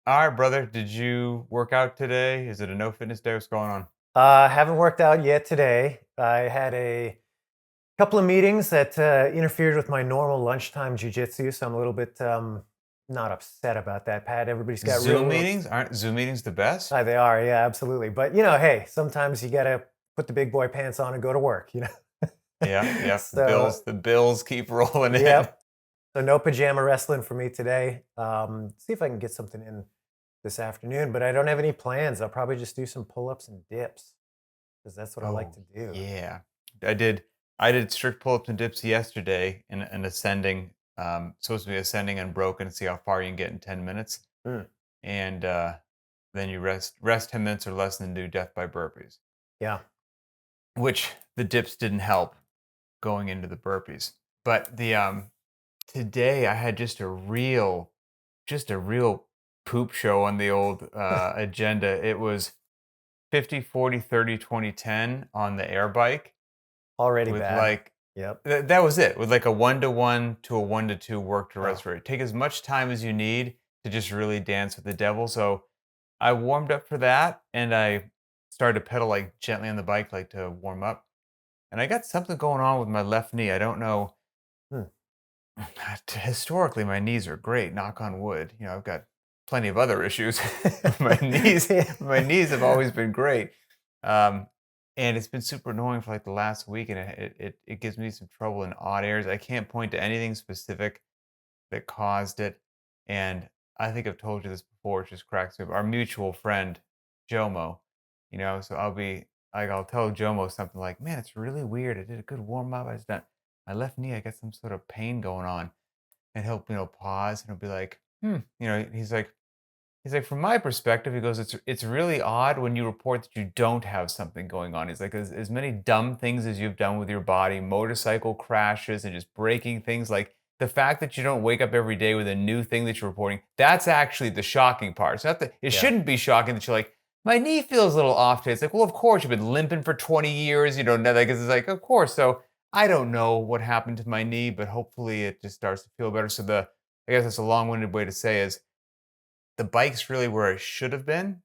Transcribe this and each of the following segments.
All right, brother. Did you work out today? Is it a no fitness day? What's going on? Haven't worked out yet today. I had a couple of meetings that interfered with my normal lunchtime jujitsu, so I'm a little bit not upset about that, Pat. Everybody's got Zoom real. meetings? Aren't Zoom meetings the best? They are, yeah, absolutely. But hey, sometimes you gotta put the big boy pants on and go to work. Yeah, yeah. The So, bills, the bills keep rolling in. yep. So no pajama wrestling for me today. See if I can get something in this afternoon, but I don't have any plans. I'll probably just do some pull-ups and dips because that's what I like Oh to do. yeah. I did I did strict pull-ups and dips yesterday in an ascending, supposed to be ascending unbroken, see how far you can get in 10 minutes. Mm, And then you rest 10 minutes or less and then do death by burpees. yeah. Which the dips didn't help going into the burpees. But the today I had just a real poop show on the old agenda. It was 50, 40, 30, 20, 10 on the air bike Already with bad. like Yep. that was it, with like a 1-to-1 to a 1-to-2 work to rest Oh, rate. Take as much time as you need to just really dance with the devil. So I warmed up for that and I started to pedal like gently on the bike, like to warm up. And I got something going on with my left knee. I don't know. hmm. Historically, my knees are great, knock on wood. I've got plenty of other issues. My knees my knees have always been great. Um, and it's been super annoying for like the last week, and it gives me some trouble in odd areas. I can't point to anything specific that caused it. And I think I've told you this before, it just cracks me up. Our mutual friend, Jomo, so I'll tell Jomo something like, man, it's really weird. I did a good warm up. I just done my left knee, I got some sort of pain going on. And he'll, pause and he'll be like, he's like, from my perspective, he goes, it's really odd when you report that you don't have something going on. He's like, as many dumb things as you've done with your body, motorcycle crashes and just breaking things, like the fact that you don't wake up every day with a new thing that you're reporting, that's actually the shocking part. It's not that it Yeah. shouldn't be shocking that you're like, my knee feels a little off today. It's like, well, of course, you've been limping for 20 years, like it's like, of course. So I don't know what happened to my knee, but hopefully it just starts to feel better. So I guess that's a long-winded way to say is the bike's really where it should have been,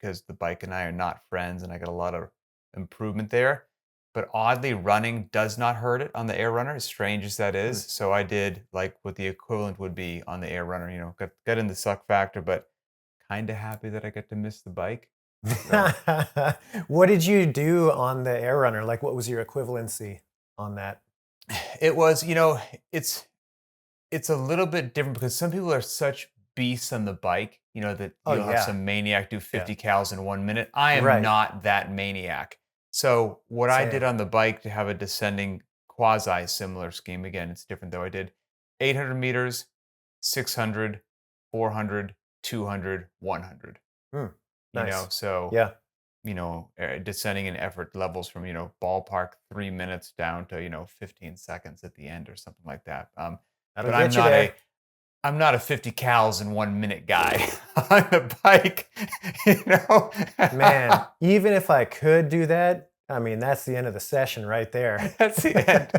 because the bike and I are not friends and I got a lot of improvement there. But oddly, running does not hurt it on the air runner, as strange as that Hmm. is. So I did like what the equivalent would be on the air runner, got in the suck factor, but kind of happy that I get to miss the bike. So What did you do on the air runner? Like, what was your equivalency on that? it was, it's it's a little bit different because some people are such beasts on the bike, that Oh, you'll have yeah. some maniac do Yeah. 50 cals in 1 minute. I am Right. not that maniac. So what I did Same. on the bike to have a descending quasi similar scheme, again, it's different though. I did 800 meters, 600, 400, 200, 100, Hmm. Nice. so Yeah. descending in effort levels from, ballpark 3 minutes down to, 15 seconds at the end or something like that. That'll But I'm get you not a there. I'm not a 50 cals in 1 minute guy on the bike, you know. Man, even if I could do that, I mean, that's the end of the session right there. That's the end.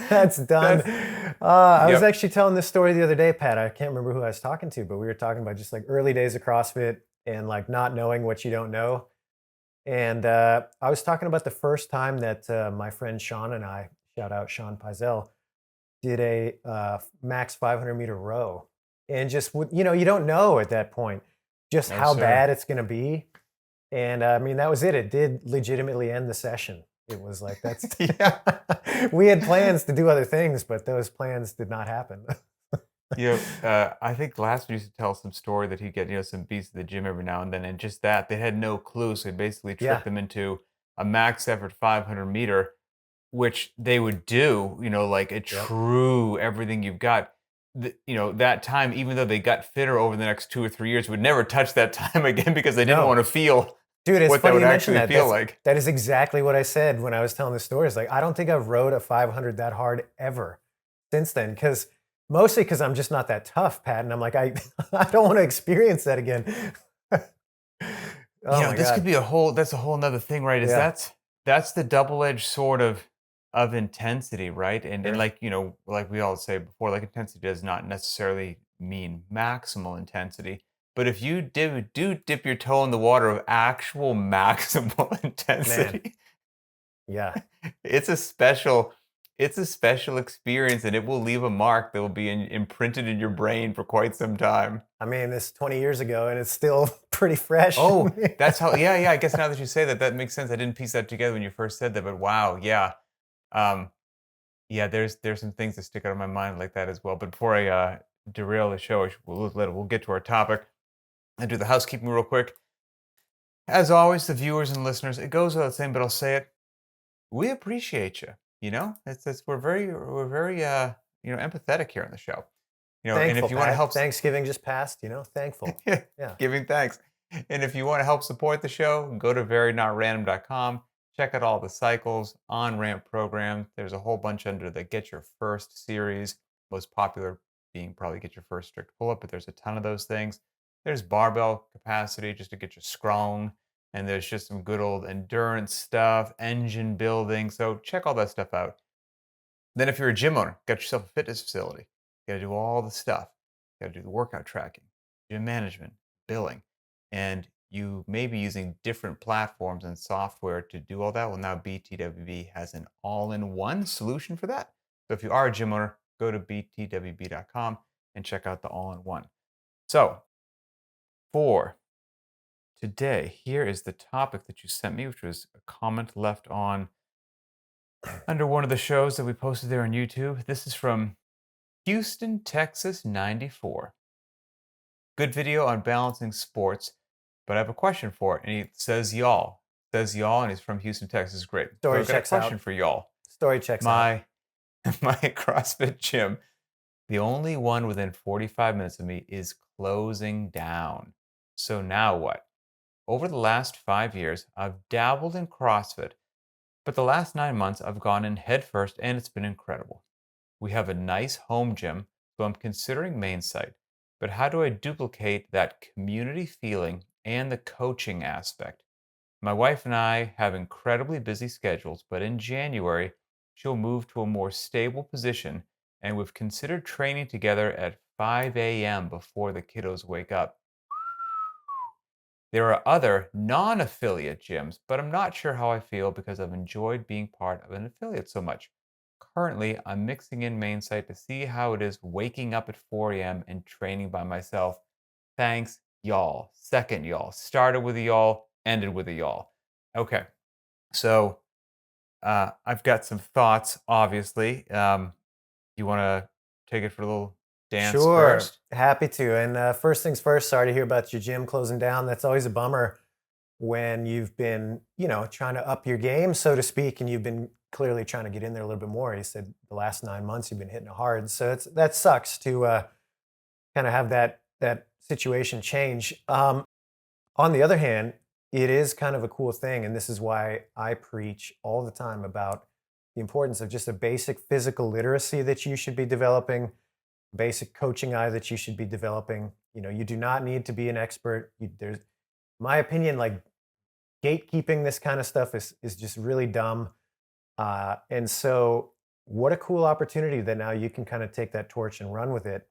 That's done. That's I was Yep. actually telling this story the other day, Pat. I can't remember who I was talking to, but we were talking about just like early days of CrossFit and like not knowing what you don't know. And I was talking about the first time that my friend Sean and I, shout out Sean Pizel, did a max 500-meter row. And just, you don't know at that point just No, how sir. bad it's going to be. And I mean, that was it. It did legitimately end the session. It was like, that's, Yeah. we had plans to do other things, but those plans did not happen. I think last used to tell some story that he'd get, some beats at the gym every now and then, and just that, they had no clue, so he basically tricked Yeah. them into a max effort 500-meter, which they would do, like a Yep. true everything you've got. That time, even though they got fitter over the next 2 or 3 years, would never touch that time again because they didn't No. want to feel Dude, it's what that funny would you mentioned actually that. feel That's like. that is exactly what I said when I was telling the stories. Like, I don't think I've rode a 500 that hard ever since then, because mostly because I'm just not that tough, Pat. And I'm like, I I don't want to experience that again. Oh my This could God. be that's a whole nother thing, right? Is Yeah, that's the double-edged sword of intensity, right? And sure. like, like we all say before, like intensity does not necessarily mean maximal intensity, But if you do dip your toe in the water of actual maximal Man, intensity, yeah. it's a special it's a special experience, and it will leave a mark that will be imprinted in your brain for quite some time. I mean, this 20 years ago, and it's still pretty fresh. Oh, that's how yeah, I guess now that you say that, that makes sense. I didn't piece that together when you first said that, but wow, yeah. Um, yeah, there's some things that stick out of my mind like that as well. But before I derail the show, we'll get to our topic and do the housekeeping real quick. As always, the viewers and listeners, it goes without saying, but I'll say it. We appreciate you. You know, it's we're very empathetic here on the show. And Thankful, if you want to Pat. help Thanksgiving just passed, thankful. yeah, Yeah. giving thanks. And if you want to help support the show, go to verynot.random.com. Check out all the cycles, on ramp programs. There's a whole bunch under the Get Your First series, most popular being probably Get Your First Strict Pull Up, but there's a ton of those things. There's barbell capacity just to get you strong. And there's just some good old endurance stuff, engine building. So check all that stuff out. Then, if you're a gym owner, got yourself a fitness facility, you got to do all the stuff. You got to do the workout tracking, gym management, billing, and you may be using different platforms and software to do all that. Well, now BTWB has an all-in-one solution for that. So, if you are a gym owner, go to btwb.com and check out the all-in-one. So, for today, here is the topic that you sent me, which was a comment left on under one of the shows that we posted there on YouTube. This is from Houston, Texas 94. Good video on balancing sports, but I have a question for it. And he says y'all. Says y'all, and he's from Houston, Texas. Great. So Story I've got a checks question out. for y'all. Story checks out. My my CrossFit gym, the only one within 45 minutes of me, is closing down. So now what? Over the last 5 years, I've dabbled in CrossFit, but the last 9 months I've gone in headfirst and it's been incredible. We have a nice home gym, so I'm considering main site. But how do I duplicate that community feeling and the coaching aspect? My wife and I have incredibly busy schedules, but in January, she'll move to a more stable position, and we've considered training together at 5 a.m. before the kiddos wake up. There are other non affiliate gyms, but I'm not sure how I feel because I've enjoyed being part of an affiliate so much. Currently, I'm mixing in main site to see how it is waking up at 4 a.m. and training by myself. Thanks, y'all. Second, y'all. Started with a y'all, ended with a y'all. Okay, so I've got some thoughts, obviously. You want to take it for a little dance Sure. first? Happy to. And first things first, sorry to hear about your gym closing down. That's always a bummer when you've been, trying to up your game, so to speak, and you've been clearly trying to get in there a little bit more. You said the last 9 months you've been hitting it hard. So that sucks to kind of have that situation change. On the other hand, it is kind of a cool thing. And this is why I preach all the time about the importance of just a basic physical literacy that you should be developing, basic coaching eye that you should be developing. You do not need to be an expert. There's, my opinion, like gatekeeping this kind of stuff is just really dumb. And so, what a cool opportunity that now you can kind of take that torch and run with it.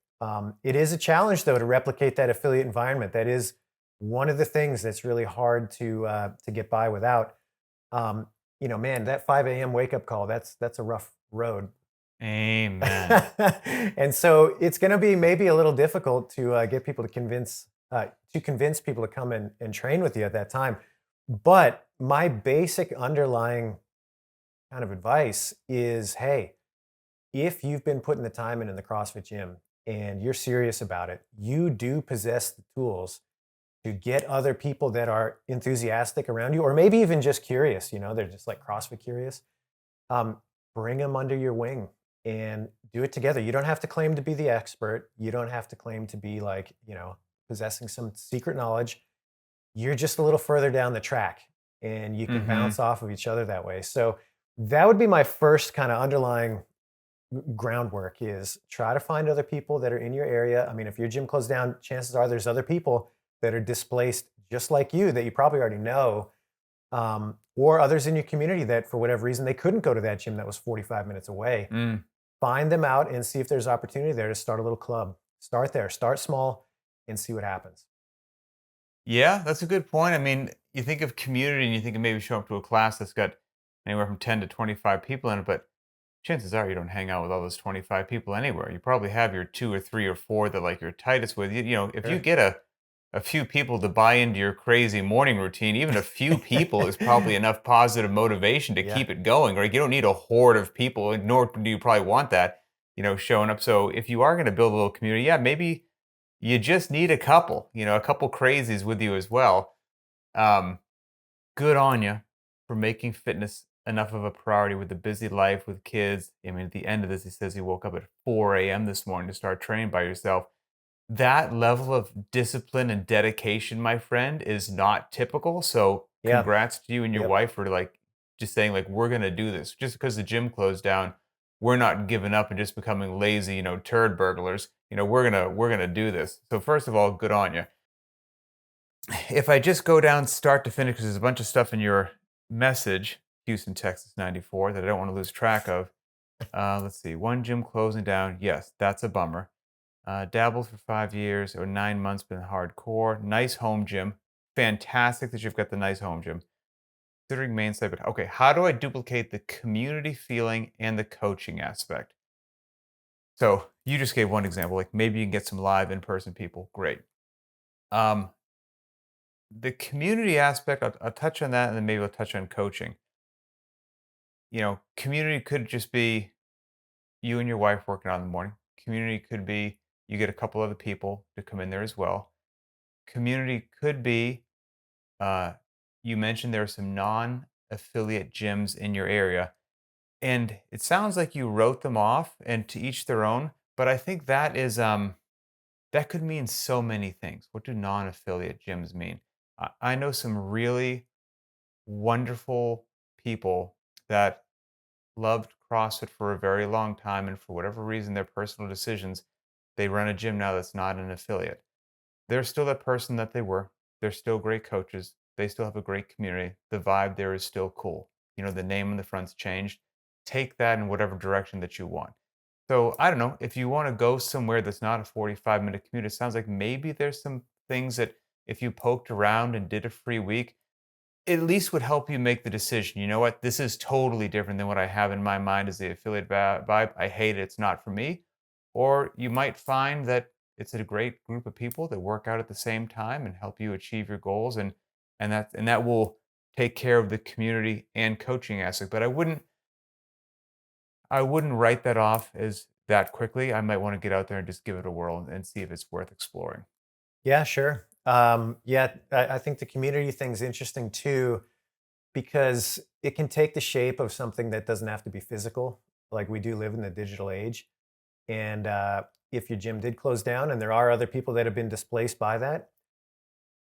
It is a challenge, though, to replicate that affiliate environment. That is one of the things that's really hard to get by without. Man, that 5 a.m. wake up call, that's a rough road. Amen. And so it's going to be maybe a little difficult to get people to convince people to come and train with you at that time. But my basic underlying kind of advice is, hey, if you've been putting the time in the CrossFit gym and you're serious about it, you do possess the tools to get other people that are enthusiastic around you, or maybe even just curious. They're just like CrossFit curious. Bring them under your wing and do it together. You don't have to claim to be the expert. You don't have to claim to be like, possessing some secret knowledge. You're just a little further down the track and you can Mm-hmm. bounce off of each other that way. So that would be my first kind of underlying groundwork is try to find other people that are in your area. I mean, if your gym closed down, chances are there's other people that are displaced just like you that you probably already know, or others in your community that for whatever reason they couldn't go to that gym that was 45 minutes away. Mm. Find them out and see if there's opportunity there to start a little club. Start there, start small and see what happens. Yeah, that's a good point. I mean, you think of community and you think of maybe showing up to a class that's got anywhere from 10 to 25 people in it, but chances are you don't hang out with all those 25 people anywhere. You probably have your 2 or 3 or 4 that, like, you're tightest with. If you Sure. get a few people to buy into your crazy morning routine, even a few people is probably enough positive motivation to Yeah. keep it going, right? You don't need a horde of people, and nor do you probably want that, showing up. So if you are gonna build a little community, yeah, maybe you just need a couple crazies with you as well. Um, Good on you for making fitness enough of a priority with the busy life with kids. I mean, at the end of this, he says he woke up at 4 a.m. this morning to start training by yourself. That level of discipline and dedication, my friend, is not typical. So Yeah. congrats to you and your Yep. wife for like just saying like we're gonna do this. Just because the gym closed down, we're not giving up and just becoming lazy, turd burglars. We're gonna do this. So first of all, good on you. If I just go down start to finish, because there's a bunch of stuff in your message, Houston, Texas 94, that I don't want to lose track of. Let's see. One gym closing down. Yes, that's a bummer. Dabbled for 5 years or 9 months, been hardcore. Nice home gym. Fantastic that you've got the nice home gym. Considering main site, but okay, how do I duplicate the community feeling and the coaching aspect? So you just gave one example, like maybe you can get some live in-person people. Great. Um, the community aspect, I'll touch on that and then maybe I'll touch on coaching. Community could just be you and your wife working out in the morning. Community could be you get a couple other people to come in there as well. Community could be uh, you mentioned there are some non-affiliate gyms in your area, and it sounds like you wrote them off and to each their own. But I think that could mean so many things. What do non-affiliate gyms mean? I know some really wonderful people that loved CrossFit for a very long time, and for whatever reason, their personal decisions, they run a gym now that's not an affiliate. They're still that person that they were. They're still great coaches. They still have a great community. The vibe there is still cool. The name on the front's changed. Take that in whatever direction that you want. So I don't know if you want to go somewhere that's not a 45-minute commute. It sounds like maybe there's some things that if you poked around and did a free week, at least would help you make the decision. You know what? This is totally different than what I have in my mind as the affiliate vibe. I hate it. It's not for me. Or you might find that it's a great group of people that work out at the same time and help you achieve your goals, and that will take care of the community and coaching aspect. But I wouldn't write that off as that quickly. I might want to get out there and just give it a whirl and see if it's worth exploring. Yeah, sure. Yeah, I think the community thing's interesting too, because it can take the shape of something that doesn't have to be physical. Like we do live in the digital age. And if your gym did close down and there are other people that have been displaced by that,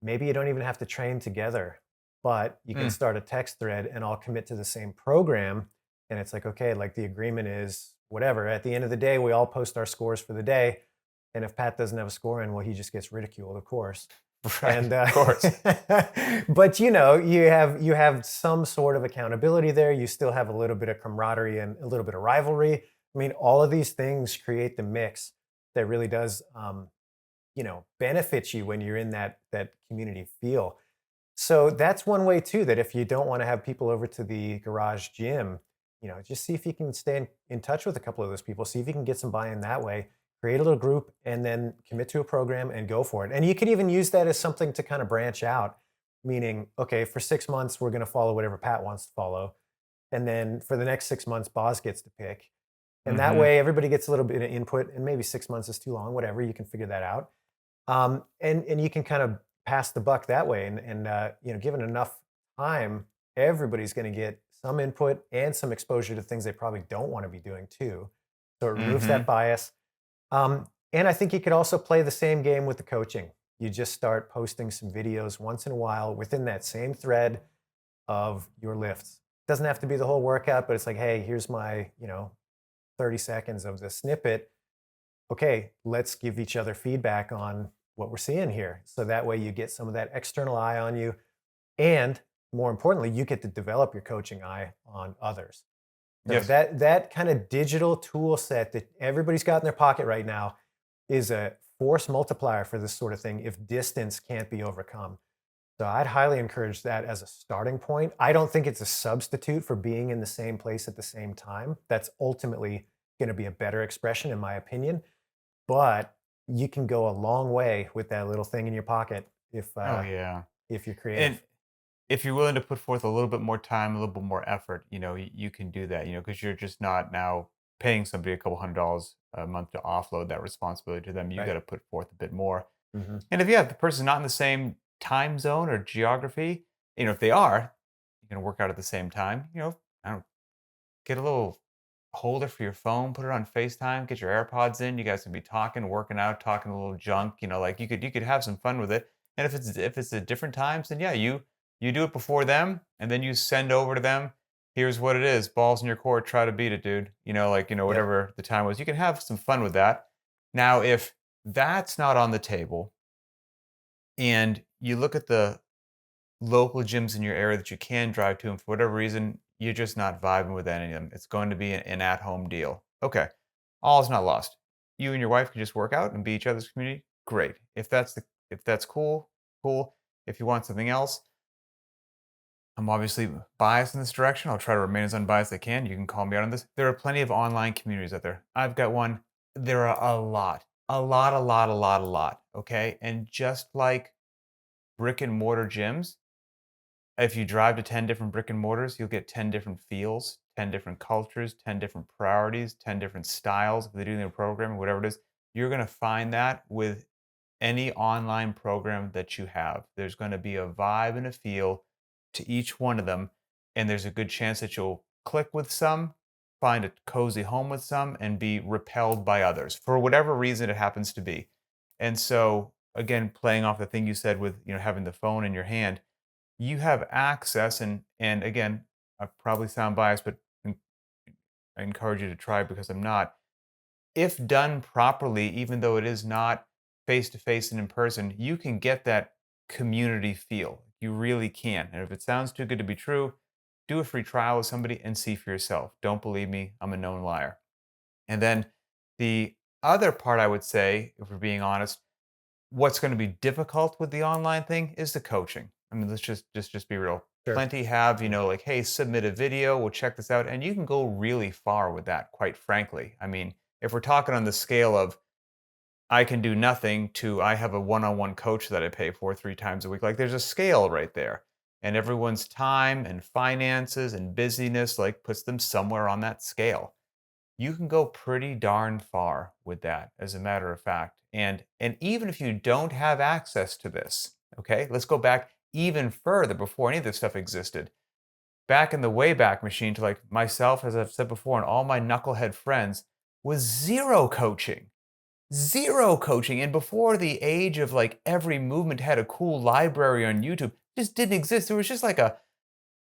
maybe you don't even have to train together, but you can Mm, start a text thread and all commit to the same program. And it's like, okay, like the agreement is whatever. At the end of the day, we all post our scores for the day. And if Pat doesn't have a score in, well, he just gets ridiculed, of course. right, And of course. but you have some sort of accountability there. You still have a little bit of camaraderie and a little bit of rivalry. I mean, all of these things create the mix that really does benefit you when you're in that community feel. So that's one way too, that if you don't want to have people over to the garage gym, just see if you can stay in touch with a couple of those people, see if you can get some buy-in that way, create a little group and then commit to a program and go for it. And you could even use that as something to kind of branch out, meaning, okay, for 6 months, we're going to follow whatever Pat wants to follow. And then for the next 6 months, Boz gets to pick. And that Hmm. way everybody gets a little bit of input, and maybe 6 months is too long, whatever, you can figure that out. And you can kind of pass the buck that way, and given enough time, everybody's going to get some input and some exposure to things they probably don't want to be doing too. So it removes that Hmm. bias. And I think you could also play the same game with the coaching. You just start posting some videos once in a while within that same thread of your lifts. Doesn't have to be the whole workout, but it's like, hey, here's my 30 seconds of the snippet. Okay, let's give each other feedback on what we're seeing here. So that way you get some of that external eye on you. And more importantly, you get to develop your coaching eye on others. So Yes. that kind of digital tool set that everybody's got in their pocket right now is a force multiplier for this sort of thing if distance can't be overcome. So I'd highly encourage that as a starting point. I don't think it's a substitute for being in the same place at the same time. That's ultimately going to be a better expression, in my opinion. But you can go a long way with that little thing in your pocket Oh yeah. if you're And creative. if you're willing to put forth a little bit more time, a little bit more effort, you can do that, because you're just not now paying somebody a couple $100 a month to offload that responsibility to them. You got Right. to put forth a bit more. Hmm. And if the person's not in the same time zone or geography, if they are, you can work out at the same time. I don't get a little holder for your phone, put it on FaceTime, get your AirPods in. You guys can be talking, working out, talking a little junk. Like you could have some fun with it. And if it's at different times, then yeah, you do it before them, and then you send over to them. Here's what it is: balls in your court. Try to beat it, dude. Yep. Whatever the time was. You can have some fun with that. Now, if that's not on the table, and you look at the local gyms in your area that you can drive to, and for whatever reason, you're just not vibing with any of them. It's going to be an at-home deal. Okay, all is not lost. You and your wife can just work out and be each other's community. Great. If that's cool, cool. If you want something else, I'm obviously biased in this direction. I'll try to remain as unbiased as I can. You can call me out on this. There are plenty of online communities out there. I've got one. There are a lot, a lot, a lot, a lot, a lot. Okay, and just like brick and mortar gyms, if you drive to 10 different brick and mortars, you'll get 10 different feels, 10 different cultures, 10 different priorities, 10 different styles. If they're doing their programming, whatever it is, you're going to find that with any online program that you have. There's going to be a vibe and a feel to each one of them. And there's a good chance that you'll click with some, find a cozy home with some, and be repelled by others for whatever reason it happens to be. And so, again, playing off the thing you said with having the phone in your hand, you have access, and again, I probably sound biased, but I encourage you to try because I'm not. If done properly, even though it is not face to face and in person, you can get that community feel. You really can. And if it sounds too good to be true, do a free trial with somebody and see for yourself. Don't believe me, I'm a known liar. And then the other part I would say, if we're being honest, what's gonna be difficult with the online thing is the coaching. I mean, let's just be real. Sure. Plenty have, Mhm. like, "Hey, submit a video, we'll check this out," and you can go really far with that, quite frankly. I mean, if we're talking on the scale of I can do nothing to I have a one-on-one coach that I pay for 3 times a week, like, there's a scale right there, and everyone's time and finances and busyness, like, puts them somewhere on that scale. You can go pretty darn far with that, as a matter of fact. And even if you don't have access to this, okay, let's go back even further before any of this stuff existed. Back in the Wayback Machine, to like myself, as I've said before, and all my knucklehead friends, was zero coaching. Zero coaching. And before the age of like every movement had a cool library on YouTube, just didn't exist. There was just like a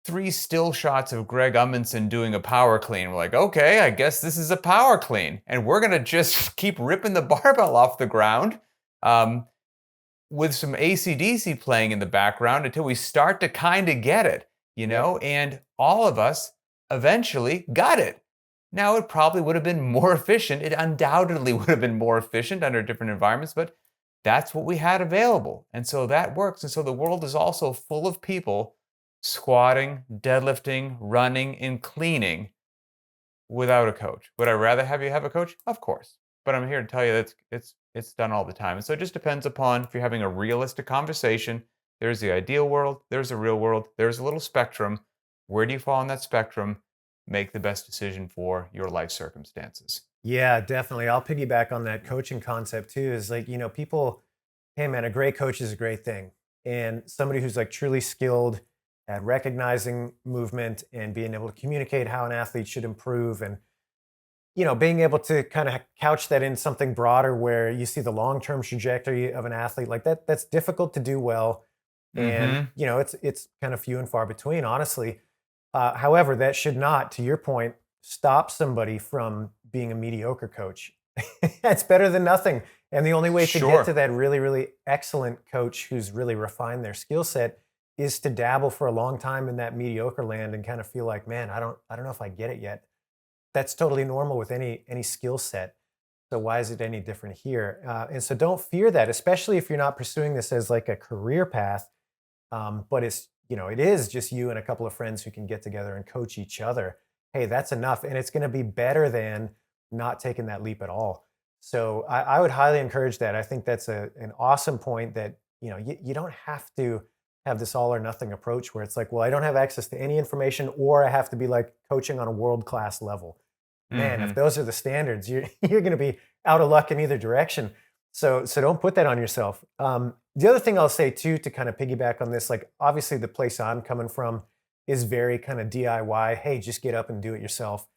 3 still shots of Greg Amundsen doing a power clean. We're like, okay, I guess this is a power clean. And we're going to just keep ripping the barbell off the ground um, with some AC/DC playing in the background until we start to kind of get it, Yep. And all of us eventually got it. Now, it probably would have been more efficient. It undoubtedly would have been more efficient under different environments, but that's what we had available. And so that works. And so the world is also full of people squatting, deadlifting, running, and cleaning without a coach. Would I rather have you have a coach? Of course. But I'm here to tell you that it's done all the time. And so it just depends upon if you're having a realistic conversation. There's the ideal world, there's a real world, there's a little spectrum. Where do you fall on that spectrum? Make the best decision for your life circumstances. Yeah, definitely. I'll piggyback on that coaching concept too. Is like, people, hey man, a great coach is a great thing. And somebody who's like truly skilled at recognizing movement and being able to communicate how an athlete should improve and, being able to kind of couch that in something broader where you see the long-term trajectory of an athlete like that, that's difficult to do well. And, Mm-hmm. it's kind of few and far between, honestly. However, that should not, to your point, stop somebody from being a mediocre coach. It's better than nothing. And the only way to get to Sure. that really, really excellent coach who's really refined their skill set is to dabble for a long time in that mediocre land and kind of feel like, man, I don't know if I get it yet. That's totally normal with any skill set. So why is it any different here? And so don't fear that, especially if you're not pursuing this as like a career path. But it's, it is just you and a couple of friends who can get together and coach each other. Hey, that's enough. And it's going to be better than not taking that leap at all. So I would highly encourage that. I think that's an awesome point that, you don't have to have this all or nothing approach where it's like, well, I don't have access to any information or I have to be like coaching on a world-class level. Man, if Mhm. those are the standards, you're going to be out of luck in either direction. So don't put that on yourself. The other thing I'll say too, to kind of piggyback on this, like obviously the place I'm coming from is very kind of DIY. Hey, just get up and do it yourself.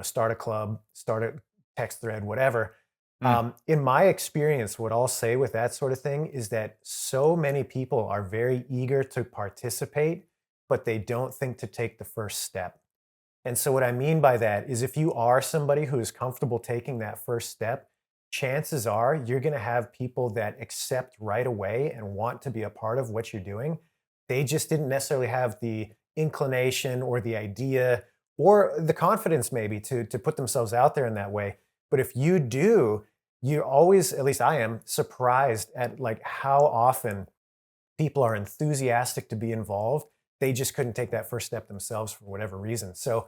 Start a club, start a text thread, whatever. Mm. In my experience, what I'll say with that sort of thing is that so many people are very eager to participate, but they don't think to take the first step. And so, what I mean by that is if you are somebody who is comfortable taking that first step, chances are you're going to have people that accept right away and want to be a part of what you're doing. They just didn't necessarily have the inclination or the idea or the confidence, maybe, to put themselves out there in that way. But if you do, you're always, at least I am, surprised at like how often people are enthusiastic to be involved. They just couldn't take that first step themselves for whatever reason. So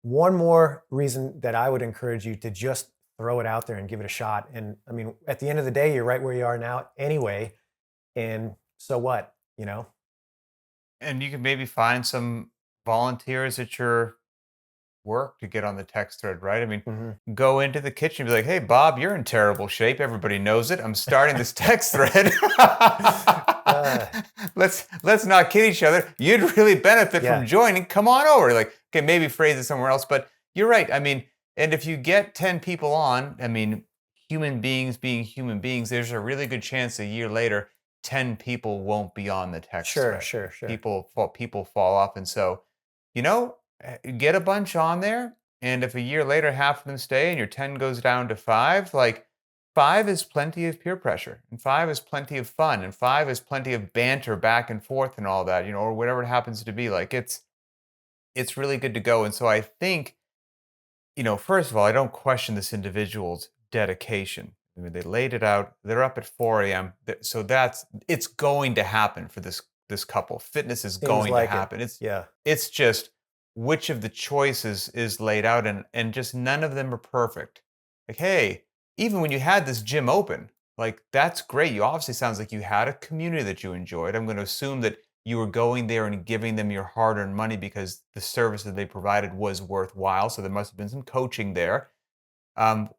one more reason that I would encourage you to just throw it out there and give it a shot. And I mean, at the end of the day, you're right where you are now anyway. And so what, And you can maybe find some volunteers at your work to get on the text thread, right? I mean, Mhm. go into the kitchen and be like, "Hey, Bob, you're in terrible shape. Everybody knows it. I'm starting this text thread. Uh, let's not kid each other. You'd really benefit yeah, from joining. Come on over." Like, okay, maybe phrase it somewhere else, but you're right. I mean, and if you get 10 people on, I mean, human beings being human beings, there's a really good chance a year later, 10 people won't be on the text sure, thread. sure, sure. People fall off, and so you know get a bunch on there, and if a year later half of them stay and your 10 goes down to 5, like 5 is plenty of peer pressure, and 5 is plenty of fun, and 5 is plenty of banter back and forth and all that, or whatever it happens to be. Like it's really good to go. And so I think, first of all, I don't question this individual's dedication. I mean, they laid it out. They're up at 4 a.m. So it's going to happen for this couple. Fitness is Seems going to like it. happen. Yeah, It's just which of the choices is laid out, and just none of them are perfect. Like, hey, even when you had this gym open, like that's great. You obviously sounds like you had a community that you enjoyed. I'm going to assume that you were going there and giving them your hard-earned money because the service that they provided was worthwhile. So there must have been some coaching there. And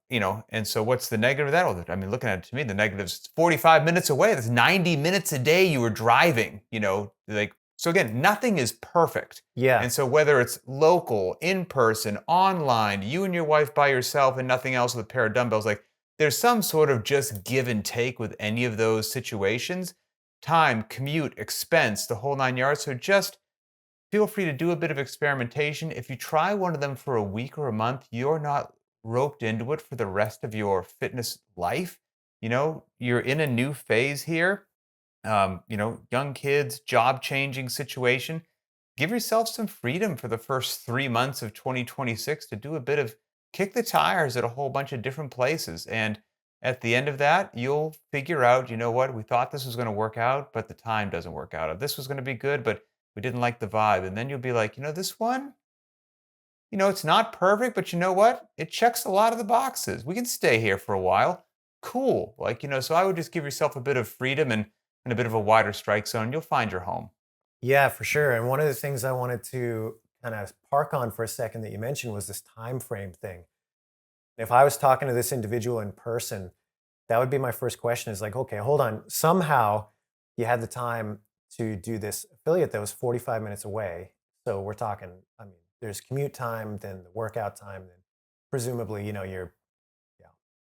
so what's the negative of that? Well, I mean, looking at it to me, the negative is 45 minutes away. That's 90 minutes a day you were driving, like, so again, nothing is perfect. yeah, And so whether it's local, in person, online, you and your wife by yourself and nothing else with a pair of dumbbells, like there's some sort of just give and take with any of those situations. Time, commute, expense, the whole 9 yards. So just feel free to do a bit of experimentation. If you try one of them for a week or a month, you're not roped into it for the rest of your fitness life. You're in a new phase here. Young kids, job changing situation. Give yourself some freedom for the first 3 months of 2026 to do a bit of kick the tires at a whole bunch of different places. And at the end of that, you'll figure out, you know what, we thought this was going to work out, but the time doesn't work out. This was going to be good, but we didn't like the vibe. And then you'll be like, this one, it's not perfect, but you know what? It checks a lot of the boxes. We can stay here for a while. Cool. Like, so I would just give yourself a bit of freedom and a bit of a wider strike zone. You'll find your home. yeah, for sure. And one of the things I wanted to kind of park on for a second that you mentioned was this time frame thing. If I was talking to this individual in person, that would be my first question is like, okay, hold on. Somehow you had the time to do this affiliate that was 45 minutes away. So we're talking, I mean, there's commute time, then the workout time, then presumably, you're,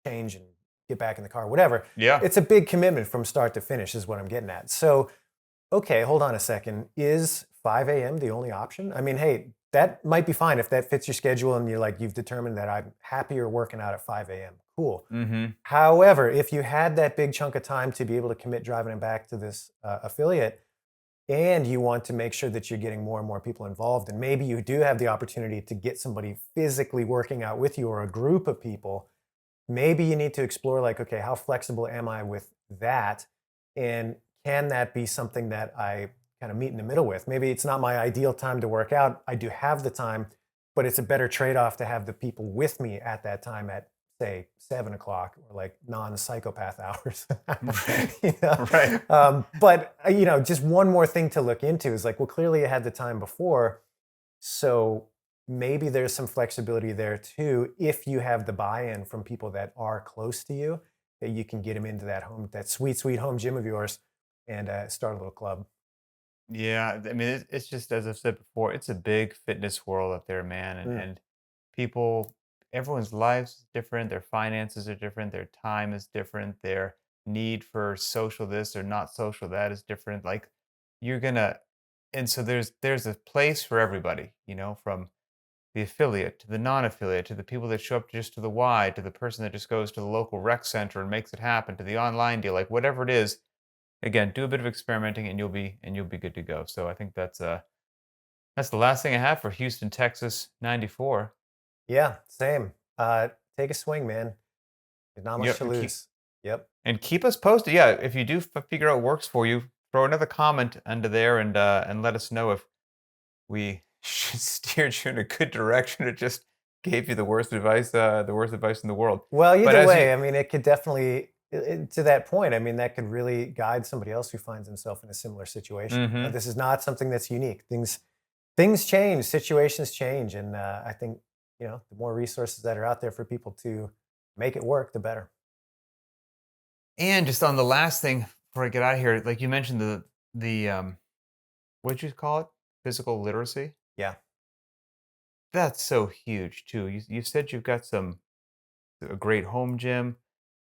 change and get back in the car, whatever. Yeah. It's a big commitment from start to finish, is what I'm getting at. So, okay, hold on a second. Is 5 a.m. the only option? I mean, hey, that might be fine if that fits your schedule and you've determined that I'm happier working out at 5 a.m. Cool. Mm-hmm. However, if you had that big chunk of time to be able to commit driving it back to this affiliate, and you want to make sure that you're getting more and more people involved, and maybe you do have the opportunity to get somebody physically working out with you or a group of people, maybe you need to explore like, okay, how flexible am I with that? And can that be something that I kind of meet in the middle with? Maybe it's not my ideal time to work out. I do have the time, but it's a better trade-off to have the people with me at that time at say 7 o'clock or like non-psychopath hours. Right. You know? Right. But just one more thing to look into is like, well, clearly you had the time before. So maybe there's some flexibility there too, if you have the buy-in from people that are close to you, that you can get them into that sweet, sweet home gym of yours and start a little club. Yeah, I mean, it's just as I've said before, it's a big fitness world out there, man, Mm. and people, everyone's lives is different, their finances are different, their time is different, their need for social this or not social that is different. Like you're gonna, and so there's a place for everybody, from the affiliate to the non-affiliate to the people that show up just to the Y to the person that just goes to the local rec center and makes it happen to the online deal, like whatever it is. Again, do a bit of experimenting and you'll be good to go. So I think that's the last thing I have for Houston, Texas 94. Yeah, same. Take a swing, man. There's not much Yep, to lose. Yep. and keep us posted. Yeah, if you do figure out what works for you, throw another comment under there and let us know if we steered you in a good direction or just gave you the worst advice in the world. Well, But either as you way, I mean, it could definitely, to that point, I mean, that could really guide somebody else who finds himself in a similar situation. Mhm. This is not something that's unique. Things change, situations change, and I think the more resources that are out there for people to make it work, the better. And just on the last thing before I get out of here, like you mentioned the what'd you call it? Physical literacy? Yeah. That's so huge too. You said you've got a great home gym.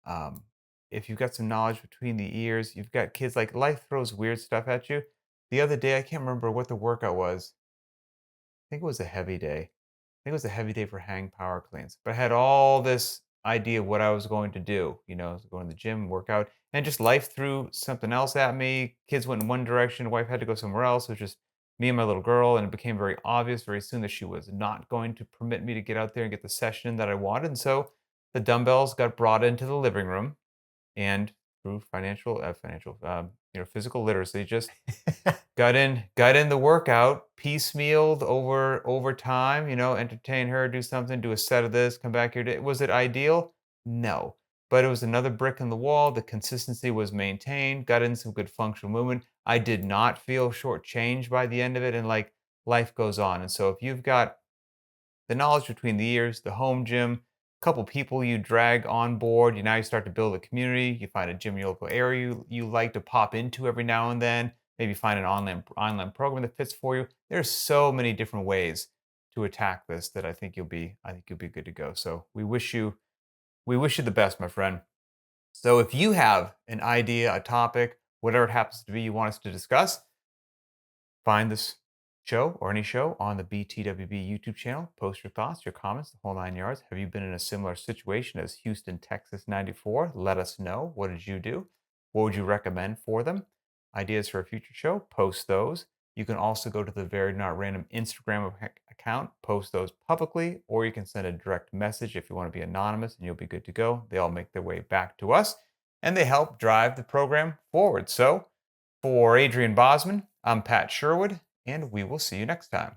Um, if you've got some knowledge between the ears, you've got kids, like life throws weird stuff at you. The other day, I can't remember what the workout was. I think it was a heavy day. I think it was a heavy day for hang power cleans. But I had all this idea of what I was going to do. I was going to the gym, work out, and just life threw something else at me. Kids went in one direction, wife had to go somewhere else. It was just me and my little girl, and it became very obvious very soon that she was not going to permit me to get out there and get the session that I wanted. And so the dumbbells got brought into the living room, and through physical literacy, just got in the workout, piecemealed over time, entertain her, do something, do a set of this, come back here. Was it ideal? No. But it was another brick in the wall. The consistency was maintained, got in some good functional movement. I did not feel shortchanged by the end of it. And like life goes on. And so if you've got the knowledge between the ears, the home gym, a couple people you drag on board. You start to build a community. You find a gym in your local area you like to pop into every now and then. Maybe find an online program that fits for you. There's so many different ways to attack this that I think you'll be good to go. So we wish you the best, my friend. So if you have an idea, a topic, whatever it happens to be you want us to discuss, find this show or any show on the BTWB YouTube channel. Post your thoughts, your comments, the whole 9 yards. Have you been in a similar situation as Houston, Texas 94? Let us know. What did you do? What would you recommend for them? Ideas for a future show? Post those. You can also go to the Very Not Random Instagram account, post those publicly, or you can send a direct message if you want to be anonymous and you'll be good to go. They all make their way back to us and they help drive the program forward. So, for Adrian Bosman, I'm Pat Sherwood, and we will see you next time.